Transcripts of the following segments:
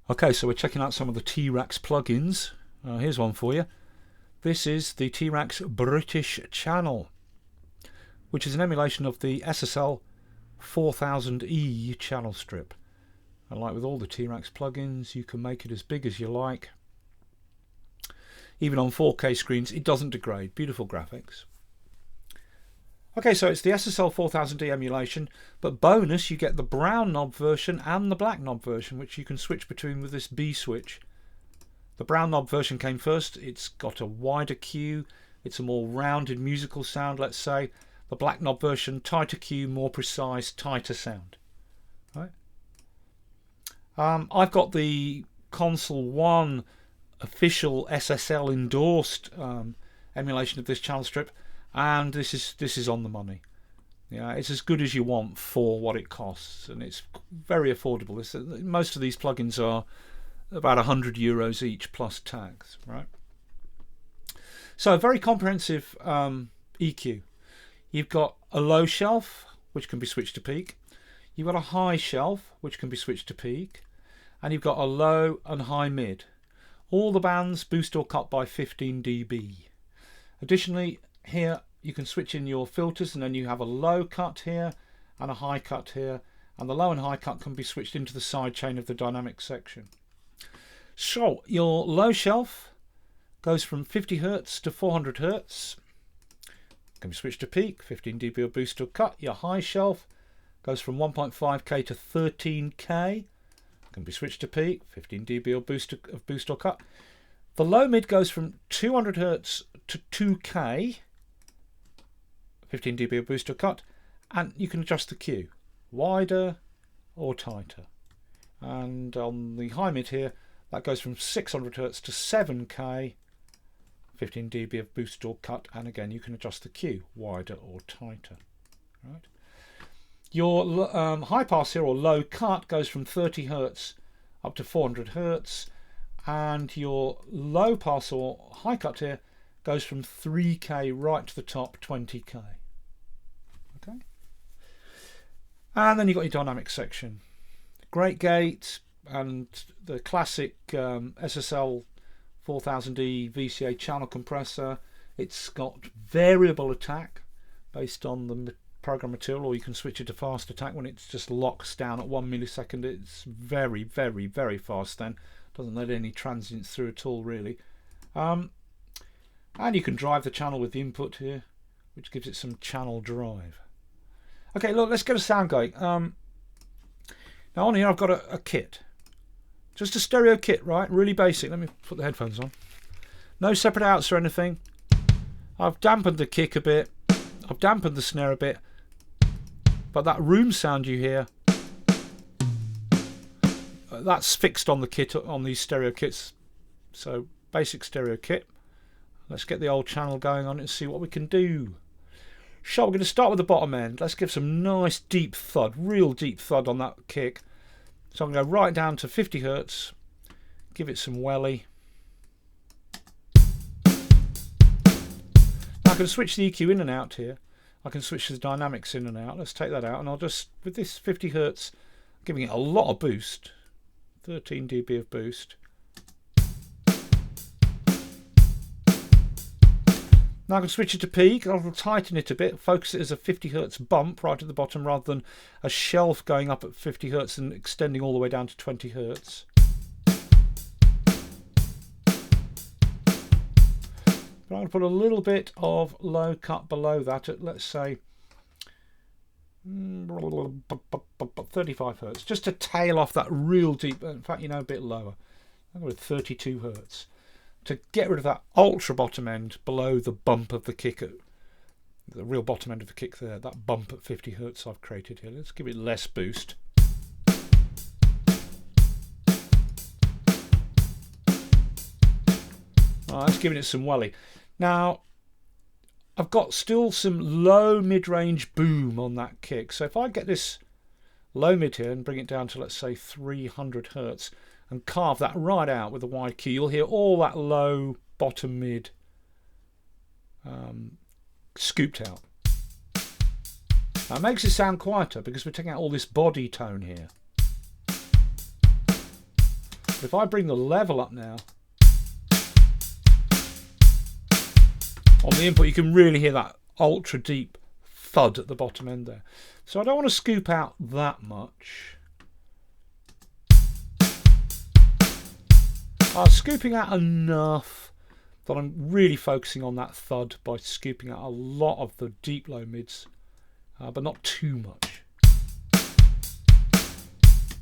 Okay, so we're checking out some of the T-Rax plugins. Here's one for you. This is the T-Rax British channel, which is an emulation of the SSL 4000E channel strip. And like with all the T-Rax plugins, you can make it as big as you like. Even on 4K screens, it doesn't degrade. Beautiful graphics. Okay, so it's the SSL 4000E emulation, but bonus, you get the brown knob version and the black knob version, which you can switch between with this B switch. The brown knob version came first. It's got a wider Q. It's a more rounded musical sound, let's say. The black knob version, tighter Q, more precise, tighter sound. Right. I've got the Console 1 official SSL endorsed emulation of this channel strip, and this is on the money. Yeah, it's as good as you want for what it costs, and it's very affordable. Most of these plugins are about €100 each plus tax, right? So a very comprehensive EQ. You've got a low shelf, which can be switched to peak. You've got a high shelf, which can be switched to peak, and you've got a low and high mid. All the bands boost or cut by 15 dB. Additionally, here you can switch in your filters, and then you have a low cut here and a high cut here, and the low and high cut can be switched into the sidechain of the dynamic section. So your low shelf goes from 50 Hz to 400 Hz. Can be switched to peak, 15 dB of boost or cut. Your high shelf goes from 1.5K to 13K. Can be switched to peak, 15 dB of boost or cut. The low mid goes from 200 Hz to 2K, 15 dB of boost or cut, and you can adjust the Q, wider or tighter. And on the high mid here, that goes from 600 Hz to 7K, 15 dB of boost or cut, and again you can adjust the Q, wider or tighter. Right. Your high pass here, or low cut, goes from 30 Hz up to 400 Hz, and your low pass or high cut here goes from 3K right to the top, 20K. Okay. And then you've got your dynamic section. Great gate and the classic SSL 4000E VCA channel compressor. It's got variable attack based on the program material, or you can switch it to fast attack when it just locks down at 1 millisecond. It's very, very, very fast then. Doesn't let any transients through at all, really. And you can drive the channel with the input here, which gives it some channel drive. Okay, look, let's get a sound going. Now on here I've got a kit. Just a stereo kit, right? Really basic. Let me put the headphones on. No separate outs or anything. I've dampened the kick a bit. I've dampened the snare a bit. But that room sound you hear, that's fixed on the kit, on these stereo kits. So basic stereo kit. Let's get the old channel going on it and see what we can do. So we're going to start with the bottom end. Let's give some nice deep thud, real deep thud on that kick. So I'm going to go right down to 50 Hz, give it some welly. Now I can switch the EQ in and out here. I can switch the dynamics in and out. Let's take that out, and I'll just, with this 50 Hz, giving it a lot of boost, 13 dB of boost. Now I can switch it to peak. I'll tighten it a bit, focus it as a 50 Hz bump right at the bottom rather than a shelf going up at 50 Hz and extending all the way down to 20 Hz. But I'm going to put a little bit of low cut below that at, let's say, 35 Hz, just to tail off that real deep, in fact, a bit lower. I'm going with 32 Hz. To get rid of that ultra bottom end below the bump of the kick, the real bottom end of the kick there, that bump at 50 Hz I've created here. Let's give it less boost. That's giving it some welly. Now I've got still some low mid-range boom on that kick. So if I get this low mid here and bring it down to, let's say, 300 Hz, and carve that right out with a wide key, you'll hear all that low bottom mid scooped out. Now it makes it sound quieter because we're taking out all this body tone here. But if I bring the level up now, on the input, you can really hear that ultra deep thud at the bottom end there. So I don't want to scoop out that much. I'm scooping out enough that I'm really focusing on that thud by scooping out a lot of the deep low mids, but not too much.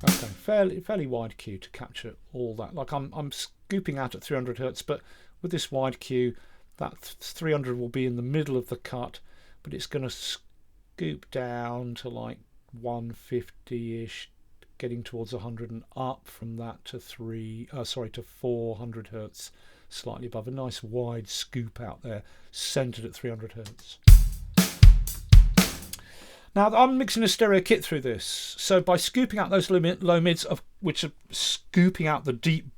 Okay, fairly wide Q to capture all that. Like I'm scooping out at 300 Hertz, but with this wide Q, that 300 will be in the middle of the cut, but it's going to scoop down to like 150-ish, getting towards 100 and up from that to 400 Hertz, slightly above. A nice wide scoop out there, centered at 300 Hertz. Now I'm mixing a stereo kit through this, so by scooping out those low mids, which are scooping out the deep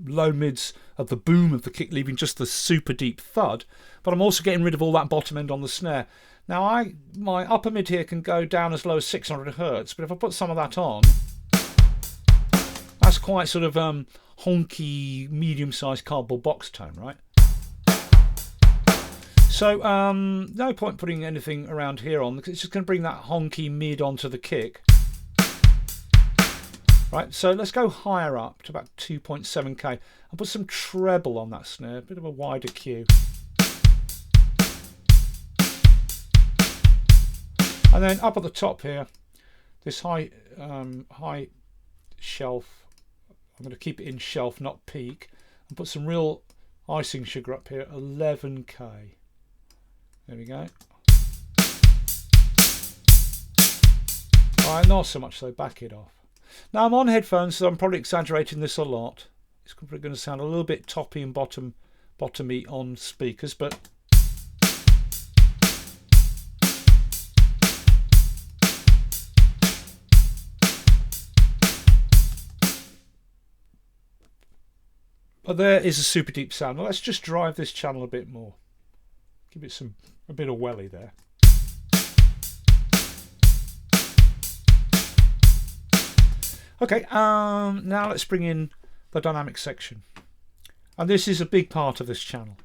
low mids of the boom of the kick, leaving just the super deep thud, but I'm also getting rid of all that bottom end on the snare. Now my upper mid here can go down as low as 600 Hertz, but if I put some of that on, that's quite sort of honky, medium-sized cardboard box tone, right? So no point putting anything around here on, because it's just going to bring that honky mid onto the kick. Right, so let's go higher up to about 2.7K and put some treble on that snare, a bit of a wider Q. And then up at the top here, this high shelf, I'm going to keep it in shelf, not peak, and put some real icing sugar up here, 11K. There we go. Alright, not so much so, back it off. Now I'm on headphones, so I'm probably exaggerating this a lot. It's probably going to sound a little bit toppy and bottomy on speakers, but there is a super deep sound. Now let's just drive this channel a bit more. Give it a bit of welly there. Okay, now let's bring in the dynamic section. And this is a big part of this channel.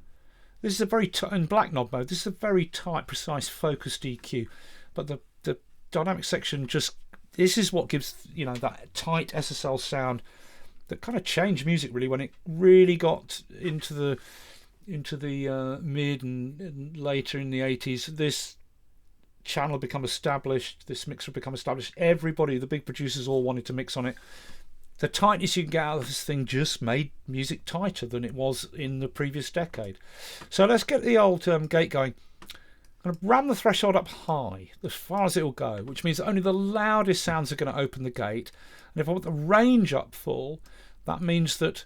This is a very in black knob mode, this is a very tight, precise, focused EQ. But the dynamic section this is what gives, you know, that tight SSL sound that kind of changed music really when it really got into the mid and later in the 80s. This channel become established, this mixer become established. Everybody, the big producers, all wanted to mix on it. The tightness you can get out of this thing just made music tighter than it was in the previous decade. So let's get the old gate going. I'm going to ram the threshold up high, as far as it will go, which means that only the loudest sounds are going to open the gate. And if I put the range up full, that means that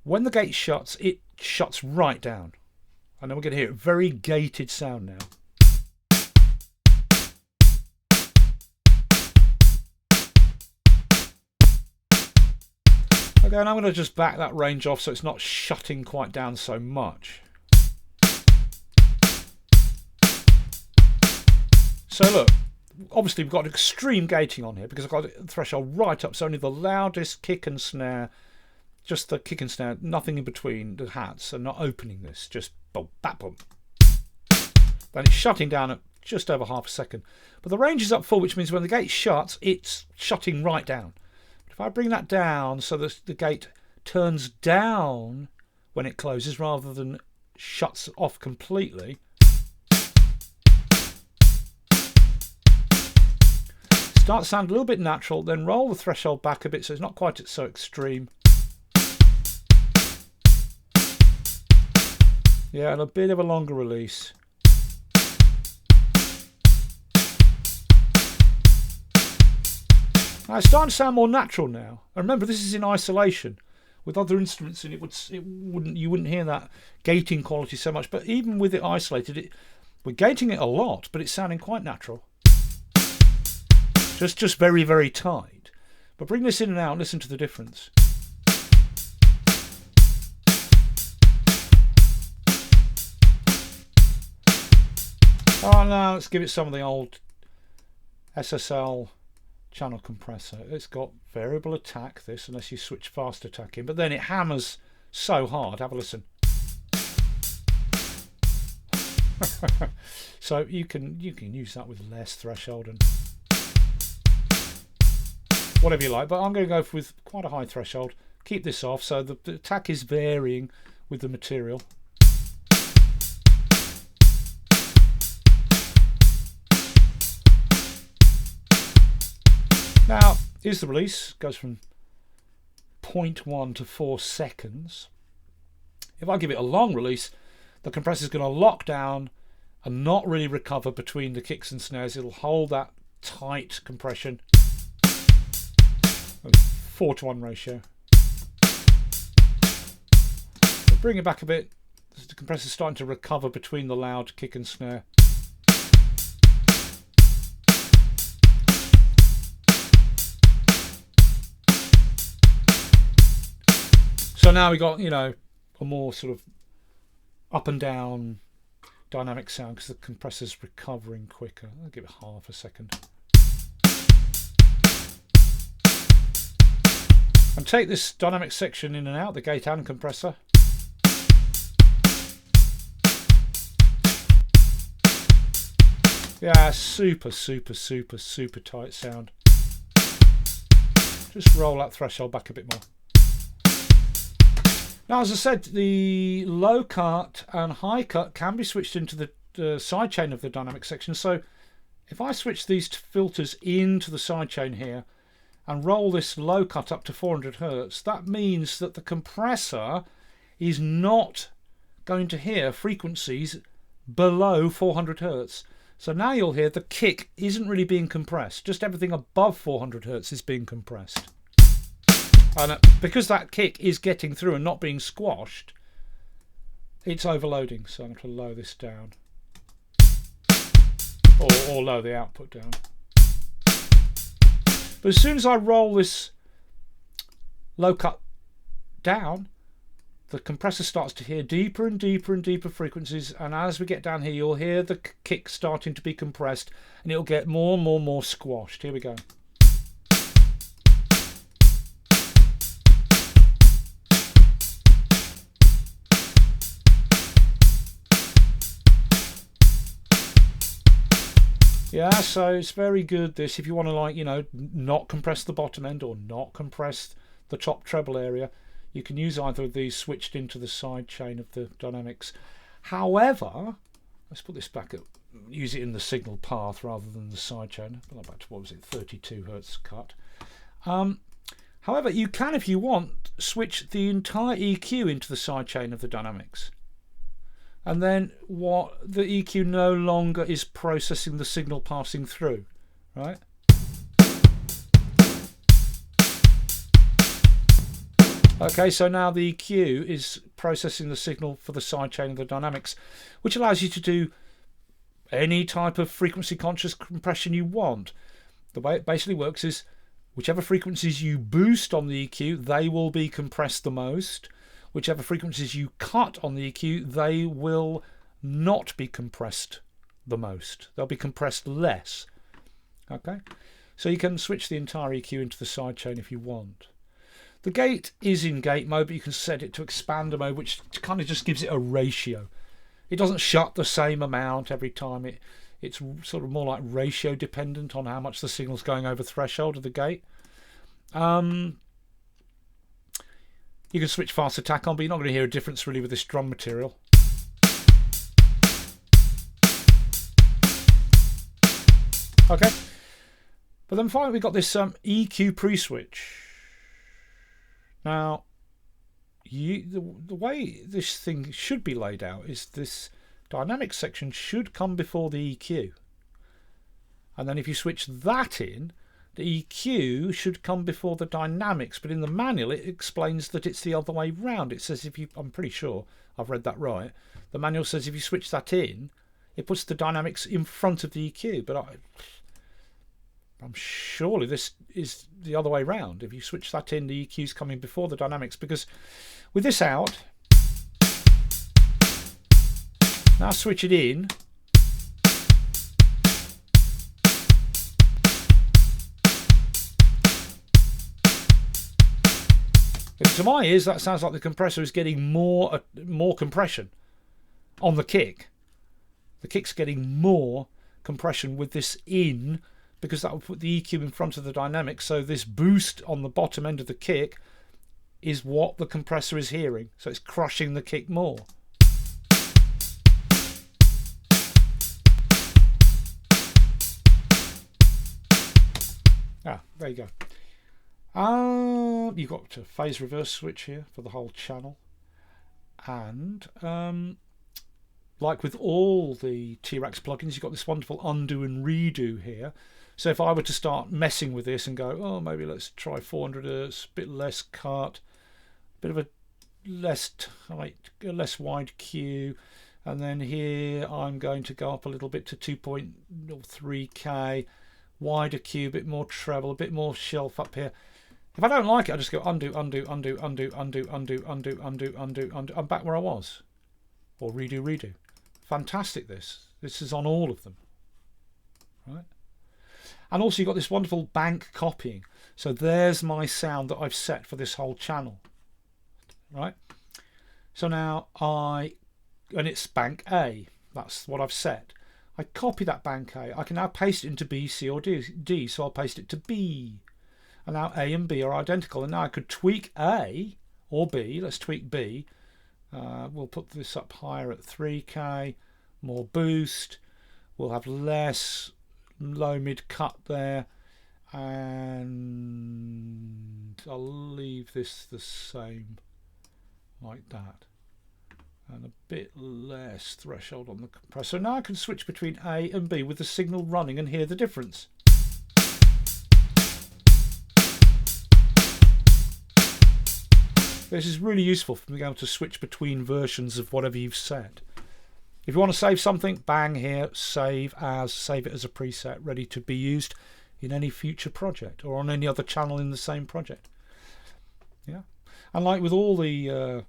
when the gate shuts, it shuts right down. And then we're going to hear a very gated sound now. Okay, and I'm going to just back that range off so it's not shutting quite down so much. So look, obviously we've got extreme gating on here because I've got the threshold right up, so only the loudest kick and snare, just the kick and snare, nothing in between the hats, and not opening this, just boom, bap, boom. Then it's shutting down at just over half a second. But the range is up full, which means when the gate shuts, it's shutting right down. If I bring that down so that the gate turns down when it closes rather than shuts off completely, start to sound a little bit natural, then roll the threshold back a bit so it's not quite so extreme. Yeah, and a bit of a longer release. Now it's starting to sound more natural now. And remember, this is in isolation. With other instruments in you wouldn't hear that gating quality so much. But even with it isolated, we're gating it a lot, but it's sounding quite natural. Just very, very tight. But bring this in and out and listen to the difference. Oh, now let's give it some of the old SSL channel compressor. It's got variable attack this, unless you switch fast attack in, but then it hammers so hard. Have a listen. So you can use that with less threshold and whatever you like, but I'm going to go with quite a high threshold. Keep this off so the attack is varying with the material. Now here's the release. Goes from 0.1 to 4 seconds. If I give it a long release, the compressor is going to lock down and not really recover between the kicks and snares. It'll hold that tight compression. 4:1 ratio. So bring it back a bit. The compressor is starting to recover between the loud kick and snare. So now we got, you know, a more sort of up and down dynamic sound because the compressor's recovering quicker. I'll give it half a second. And take this dynamic section in and out, the gate and compressor. Yeah, super tight sound. Just roll that threshold back a bit more. Now, as I said, the low cut and high cut can be switched into the sidechain of the dynamic section. So if I switch these filters into the sidechain here and roll this low cut up to 400 Hertz, that means that the compressor is not going to hear frequencies below 400 Hertz. So now you'll hear the kick isn't really being compressed, just everything above 400 Hertz is being compressed. And because that kick is getting through and not being squashed, it's overloading. So I'm going to lower this down, or lower the output down. But as soon as I roll this low cut down, the compressor starts to hear deeper and deeper frequencies, and as we get down here, you'll hear the kick starting to be compressed, and it'll get more and more squashed. Here we go. Yeah, so it's very good this if you want to, like, you know, not compress the bottom end or not compress the top treble area. You can use either of these switched into the side chain of the dynamics. However, let's put this back up, use it in the signal path rather than the side chain. Back to, what was it, 32 Hertz cut. However, you can, if you want, switch the entire EQ into the side chain of the dynamics. And then what the EQ no longer is processing the signal passing through, right? Okay, so now the EQ is processing the signal for the sidechain of the dynamics, which allows you to do any type of frequency conscious compression you want. The way it basically works is whichever frequencies you boost on the EQ, they will be compressed the most. Whichever frequencies you cut on the EQ, they will not be compressed the most. They'll be compressed less. Okay, so you can switch the entire EQ into the sidechain if you want. The gate is in gate mode, but you can set it to expander mode, which kind of just gives it a ratio. It doesn't shut the same amount every time. It's sort of more like ratio dependent on how much the signal's going over threshold of the gate. You can switch fast attack on, but you're not going to hear a difference really with this drum material. Okay, but then finally we've got this EQ pre-switch. Now, the way this thing should be laid out is this dynamic section should come before the EQ. And then if you switch that in, the EQ should come before the dynamics, but in the manual it explains that it's the other way round. It says if you, I'm pretty sure I've read that right, the manual says if you switch that in, it puts the dynamics in front of the EQ, but I'm surely this is the other way round. If you switch that in, the EQ's coming before the dynamics, because with this out, now switch it in, To my ears, that sounds like the compressor is getting more compression on the kick. The kick's getting more compression with this in, because that will put the EQ in front of the dynamic. So this boost on the bottom end of the kick is what the compressor is hearing. So it's crushing the kick more. There you go. You've got a phase reverse switch here for the whole channel. And like with all the T-Rex plugins, you've got this wonderful undo and redo here. So if I were to start messing with this and go, oh, maybe let's try 400 Hz, a bit less cut, a bit of a less tight, a less wide Q, and then here I'm going to go up a little bit to 2.3K, wider Q, a bit more treble, a bit more shelf up here. If I don't like it, I just go undo, undo, undo, undo, undo, undo, undo, undo, undo, undo. I'm back where I was. Or redo, redo. Fantastic this. This is on all of them. Right? And also you've got this wonderful bank copying. So there's my sound that I've set for this whole channel. Right? So now and it's bank A. That's what I've set. I copy that bank A. I can now paste it into B, C or D. So I'll paste it to B. And now A and B are identical. And now I could tweak A or B. Let's tweak B. We'll put this up higher at 3K. More boost. We'll have less low mid cut there. And I'll leave this the same like that. And a bit less threshold on the compressor. Now I can switch between A and B with the signal running and hear the difference. This is really useful for being able to switch between versions of whatever you've set. If you want to save something, bang here, save it as a preset, ready to be used in any future project or on any other channel in the same project. Yeah, and like with all the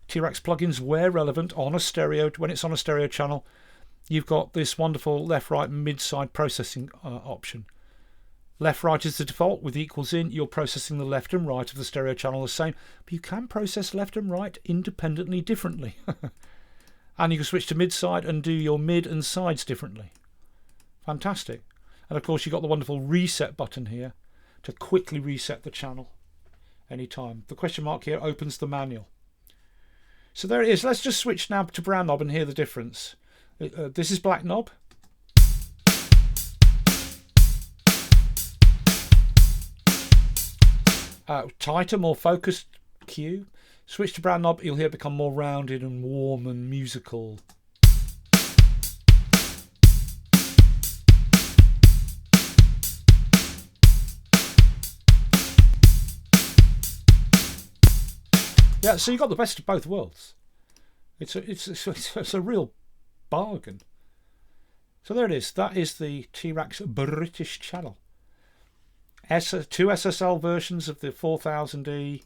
T-Rex plugins, where relevant on a stereo, when it's on a stereo channel, you've got this wonderful left-right mid-side processing option. Left-right is the default. With equals in, you're processing the left and right of the stereo channel the same, but you can process left and right independently differently. And you can switch to mid-side and do your mid and sides differently. Fantastic. And of course you've got the wonderful reset button here to quickly reset the channel anytime. The question mark here opens the manual. So there it is. Let's just switch now to brown knob and hear the difference. This is black knob. Tighter, more focused Q. Switch to brown knob, you'll hear it become more rounded and warm and musical. Yeah, so you got the best of both worlds. It's a real bargain. So there it is. That is the T-Rex British channel. Two SSL versions of the 4000E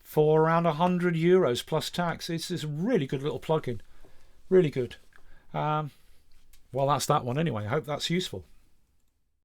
for around €100 plus tax. It's a really good little plugin. Really good. Well, that's that one anyway. I hope that's useful.